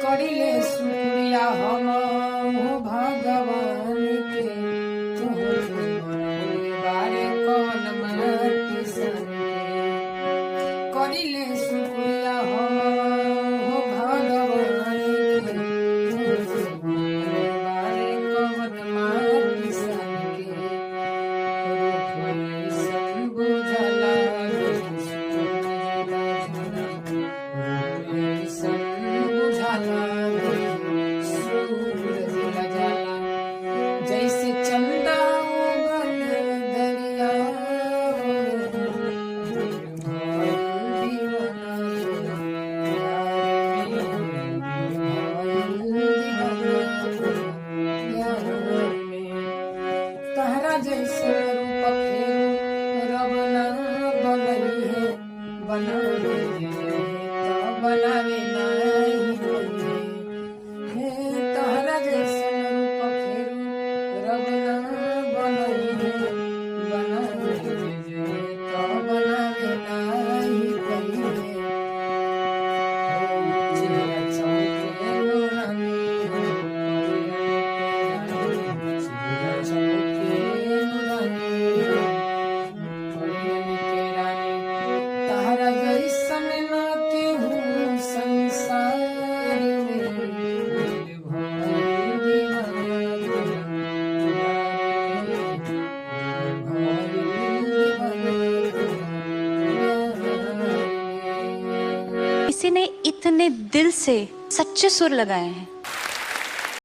करिले शुक्रिया हम भगवान के तोहरे बारे कौन माटी सन के करिले शुक्रिया हम भगवान के तोहरे बारे कौन माटी सन के सन बुझला जैसे चंदा उगल दरिया तहरा जैसे रूप फेरू रब ना बनई है बनावे तो बनावे नहीं है तहरा जैसे रूप फेरू रब ना बनई है बनावे तो बनावे नहीं कही है चौके रानी तहरा जैसन ना केहू संसार किसी ने इतने दिल से सच्चे सुर लगाए हैं।